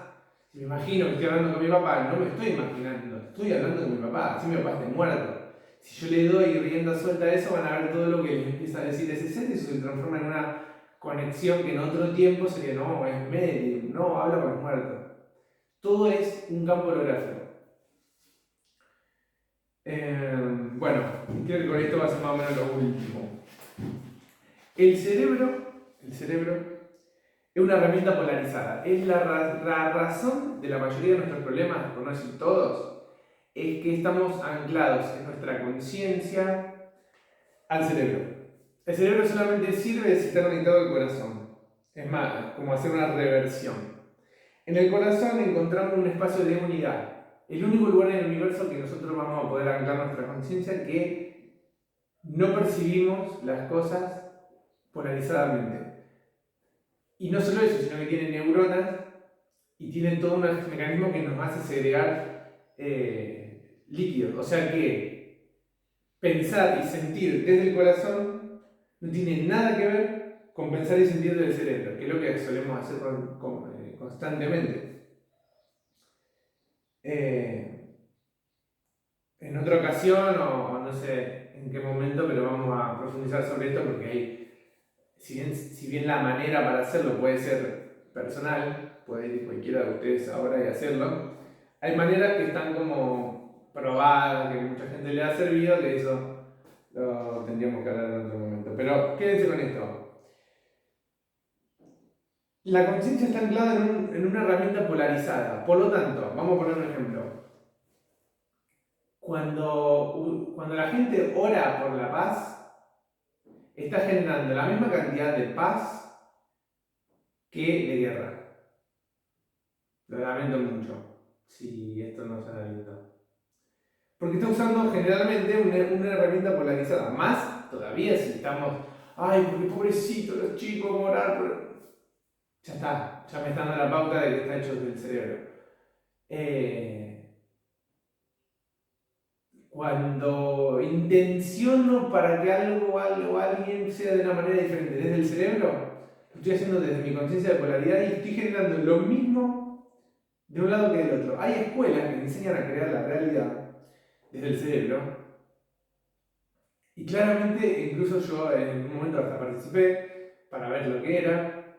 Si me imagino que estoy hablando con mi papá, no me estoy imaginando, estoy hablando con mi papá, si mi papá está muerto. Si yo le doy rienda suelta a eso, van a ver todo lo que les empieza a decir ese ser y eso se transforma en una conexión que en otro tiempo sería, no, es medium, no, habla con los muertos. Todo es un campo holográfico. Bueno, creo que con esto va a ser más o menos lo último. El cerebro es una herramienta polarizada. Es la razón de la mayoría de nuestros problemas, por no decir todos, es que estamos anclados en nuestra conciencia al cerebro. El cerebro solamente sirve si está conectado al corazón. Es más, como hacer una reversión. En el corazón encontramos un espacio de unidad. El único lugar en el universo que nosotros vamos a poder anclar nuestra conciencia, que no percibimos las cosas polarizadamente. Y no solo eso, sino que tiene neuronas y tiene todo un mecanismo que nos hace segregar líquidos. O sea que pensar y sentir desde el corazón no tiene nada que ver con pensar y sentir desde el cerebro, que es lo que solemos hacer constantemente. En otra ocasión, o no sé en qué momento, pero vamos a profundizar sobre esto porque hay, si bien la manera para hacerlo puede ser personal, puede ir cualquiera de ustedes ahora y hacerlo, hay maneras que están como probadas, que mucha gente le ha servido, que eso lo tendríamos que hablar en otro momento. Pero quédense con esto. La conciencia está anclada en una herramienta polarizada. Por lo tanto, vamos a poner un ejemplo. Cuando la gente ora por la paz, está generando la misma cantidad de paz que de guerra. Lo lamento mucho si esto no suena lindo. Porque está usando generalmente una herramienta polarizada. Más todavía si estamos, ay, porque pobrecito los chicos, orar por... Ya está, ya me está dando la pauta de que está hecho del cerebro. Cuando intenciono para que algo o alguien sea de una manera diferente desde el cerebro, lo estoy haciendo desde mi conciencia de polaridad y estoy generando lo mismo de un lado que del otro. Hay escuelas que enseñan a crear la realidad desde el cerebro y claramente, incluso yo en un momento hasta participé para ver lo que era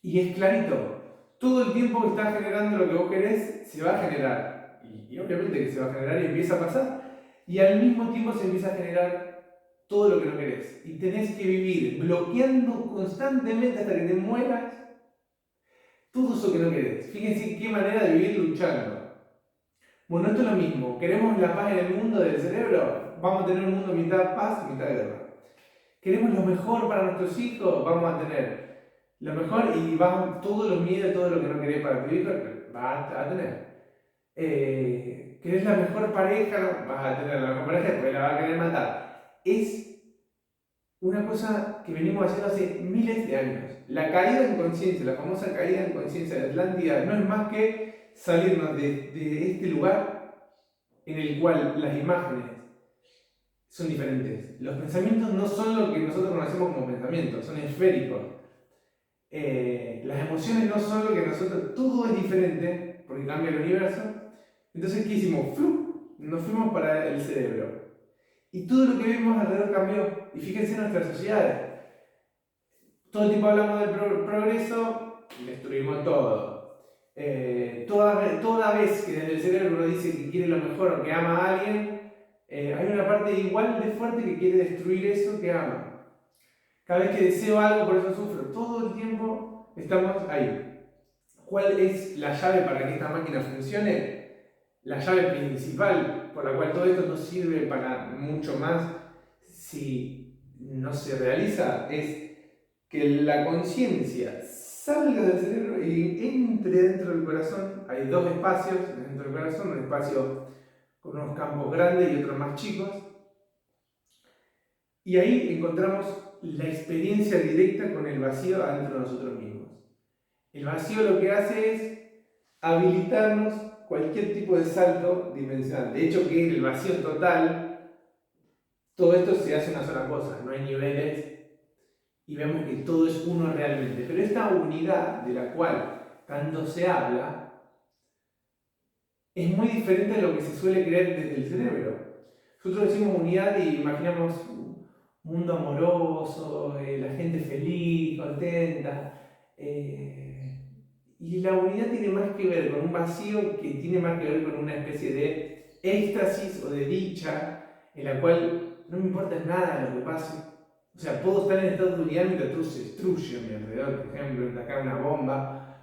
y es clarito. Todo el tiempo que estás generando lo que vos querés se va a generar y obviamente que se va a generar y empieza a pasar. Y al mismo tiempo se empieza a generar todo lo que no querés. Y tenés que vivir bloqueando constantemente hasta que te mueras todo eso que no querés. Fíjense qué manera de vivir luchando. Bueno, esto es lo mismo. ¿Queremos la paz en el mundo del cerebro? Vamos a tener un mundo mitad paz, mitad guerra. ¿Queremos lo mejor para nuestros hijos? Vamos a tener lo mejor y todos los miedos, todo lo que no querés para tu hijo, vas a tener. ¿Querés la mejor pareja? Vas a tener la mejor pareja, después la vas a querer matar. Es una cosa que venimos haciendo hace miles de años. La caída en conciencia, la famosa caída en conciencia de Atlántida, no es más que salirnos de este lugar en el cual las imágenes son diferentes. Los pensamientos no son lo que nosotros conocemos como pensamientos, son esféricos. Las emociones no son lo que nosotros, todo es diferente porque cambia el universo. Entonces, ¿qué hicimos? ¡Flup! Nos fuimos para el cerebro. Y todo lo que vemos alrededor cambió. Y fíjense en nuestras sociedades. Todo el tiempo hablamos del progreso y destruimos todo. Toda vez que desde el cerebro uno dice que quiere lo mejor o que ama a alguien, hay una parte igual de fuerte que quiere destruir eso que ama. Cada vez que deseo algo, por eso sufro. Todo el tiempo estamos ahí. ¿Cuál es la llave para que esta máquina funcione? La llave principal por la cual todo esto no sirve para mucho más si no se realiza es que la conciencia salga del cerebro y entre dentro del corazón. Hay dos espacios dentro del corazón, un espacio con unos campos grandes y otros más chicos. Y ahí encontramos la experiencia directa con el vacío adentro de nosotros mismos. El vacío lo que hace es habilitarnos cualquier tipo de salto dimensional. De hecho, que en el vacío total, todo esto se hace una sola cosa, no hay niveles y vemos que todo es uno realmente. Pero esta unidad de la cual tanto se habla es muy diferente a lo que se suele creer desde el cerebro. Nosotros decimos unidad y imaginamos un mundo amoroso, la gente feliz, contenta. Y la unidad tiene más que ver con un vacío que tiene más que ver con una especie de éxtasis o de dicha en la cual no me importa nada lo que pase. O sea, puedo estar en estado de unidad mientras todo se destruye a mi alrededor, por ejemplo, atacar una bomba,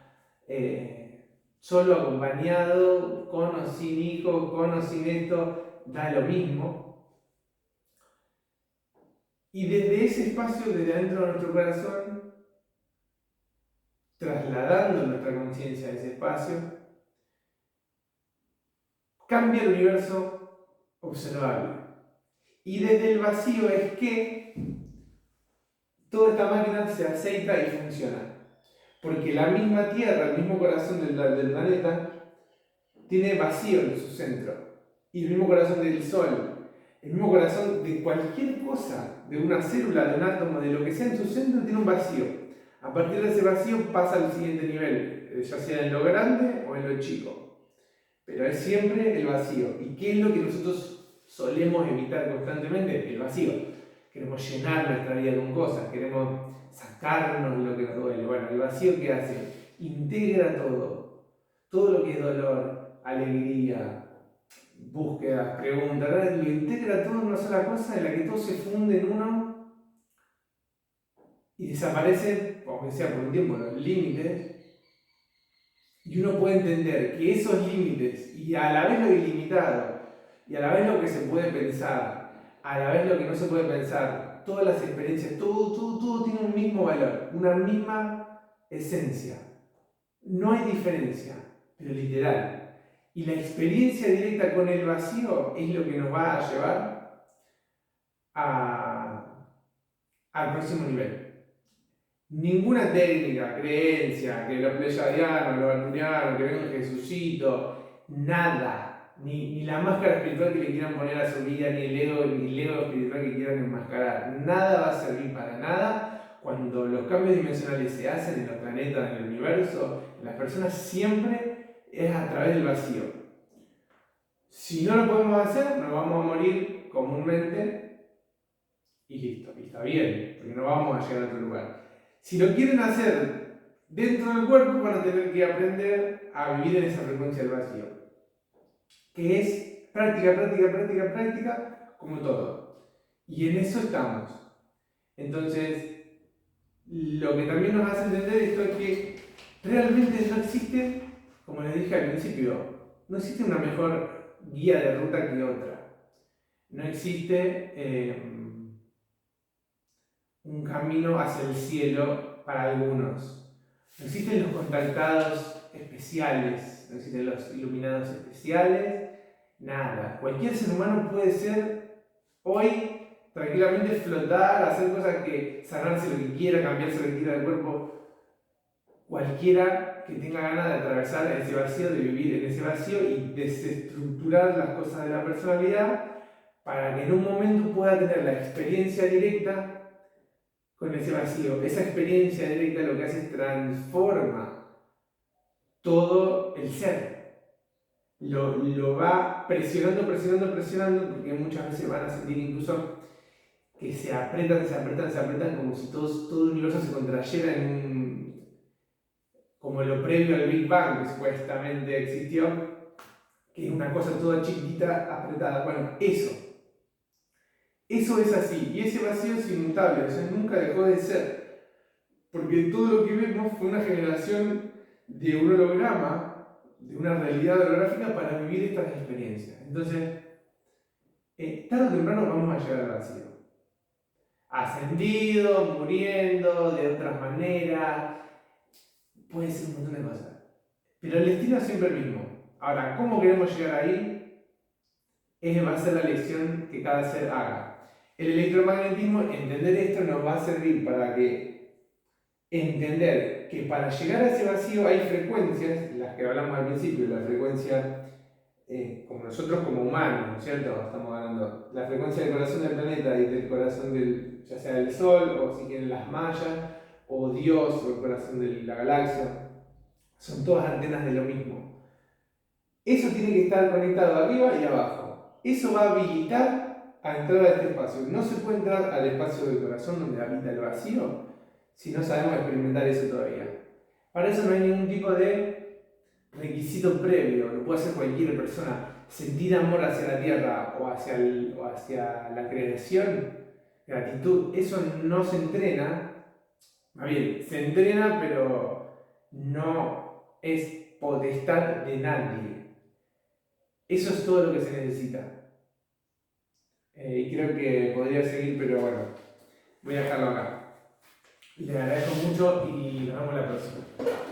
solo acompañado, con o sin hijos, con o sin esto, da lo mismo. Y desde ese espacio, desde adentro de nuestro corazón, trasladando nuestra conciencia a ese espacio, cambia el universo observable. Y desde el vacío es que toda esta máquina se aceita y funciona. Porque la misma Tierra, el mismo corazón del planeta, tiene vacío en su centro. Y el mismo corazón del Sol, el mismo corazón de cualquier cosa, de una célula, de un átomo, de lo que sea en su centro, tiene un vacío. A partir de ese vacío pasa al siguiente nivel, ya sea en lo grande o en lo chico. Pero es siempre el vacío. ¿Y qué es lo que nosotros solemos evitar constantemente? El vacío. Queremos llenar nuestra vida con cosas, queremos sacarnos lo que nos duele. Bueno, el vacío, ¿qué hace? Integra todo. Todo lo que es dolor, alegría, búsquedas, preguntas, lo integra todo en una sola cosa en la que todo se funde en uno y desaparecen, aunque sea por un tiempo, los límites. Y uno puede entender que esos límites, y a la vez lo ilimitado, y a la vez lo que se puede pensar, a la vez lo que no se puede pensar, todas las experiencias, todo tiene un mismo valor, una misma esencia. No hay diferencia, pero literal. Y la experiencia directa con el vacío es lo que nos va a llevar al próximo nivel. Ninguna técnica, creencia, que los pleyadianos, los arturianos, que venga Jesucito, nada, ni la máscara espiritual que le quieran poner a su vida, ni el ego espiritual que quieran enmascarar, nada va a servir para nada cuando los cambios dimensionales se hacen en los planetas, en el universo, en las personas, siempre es a través del vacío. Si no lo podemos hacer, nos vamos a morir comúnmente y listo, y está bien, porque no vamos a llegar a otro lugar. Si lo quieren hacer dentro del cuerpo, van a tener que aprender a vivir en esa frecuencia del vacío, que es práctica, como todo. Y en eso estamos. Entonces, lo que también nos hace entender esto es que realmente no existe, como les dije al principio, no existe una mejor guía de ruta que otra. No existe un camino hacia el cielo para algunos. No existen los contactados especiales, no existen los iluminados especiales, nada. Cualquier ser humano puede ser hoy tranquilamente flotar, hacer cosas que sanarse lo que quiera, cambiarse lo que quiera del cuerpo. Cualquiera que tenga ganas de atravesar ese vacío, de vivir en ese vacío y desestructurar las cosas de la personalidad para que en un momento pueda tener la experiencia directa con ese vacío. Esa experiencia directa lo que hace es transforma todo el ser. Lo va presionando, porque muchas veces van a sentir incluso que se apretan, como si todo el universo se contrayera como lo previo al Big Bang, que supuestamente existió, que es una cosa toda chiquitita, apretada. Bueno, eso es así, y ese vacío es inmutable, o sea, nunca dejó de ser, porque todo lo que vemos fue una generación de un holograma, de una realidad holográfica para vivir estas experiencias. Entonces, tarde o temprano vamos a llegar al vacío. Ascendido, muriendo, de otras maneras, puede ser un montón de cosas. Pero el destino es siempre el mismo. Ahora, ¿cómo queremos llegar ahí? Va a ser la elección que cada ser haga. El electromagnetismo, entender esto nos va a servir para entender que para llegar a ese vacío hay frecuencias, las que hablamos al principio, la frecuencia como nosotros como humanos, ¿no es cierto? Estamos hablando la frecuencia del corazón del planeta y del corazón ya sea del Sol, o si quieren las mayas, o Dios, o el corazón de la galaxia. Son todas antenas de lo mismo. Eso tiene que estar conectado arriba y abajo. Eso va a habilitar a entrar a este espacio. No se puede entrar al espacio del corazón donde habita el vacío si no sabemos experimentar eso todavía. Para eso no hay ningún tipo de requisito previo, lo puede hacer cualquier persona. Sentir amor hacia la tierra o hacia la creación, gratitud, eso no se entrena. Más bien, se entrena, pero no es potestad de nadie. Eso es todo lo que se necesita. Y creo que podría seguir, pero bueno, Voy a dejarlo acá. Les agradezco mucho y nos vemos la próxima.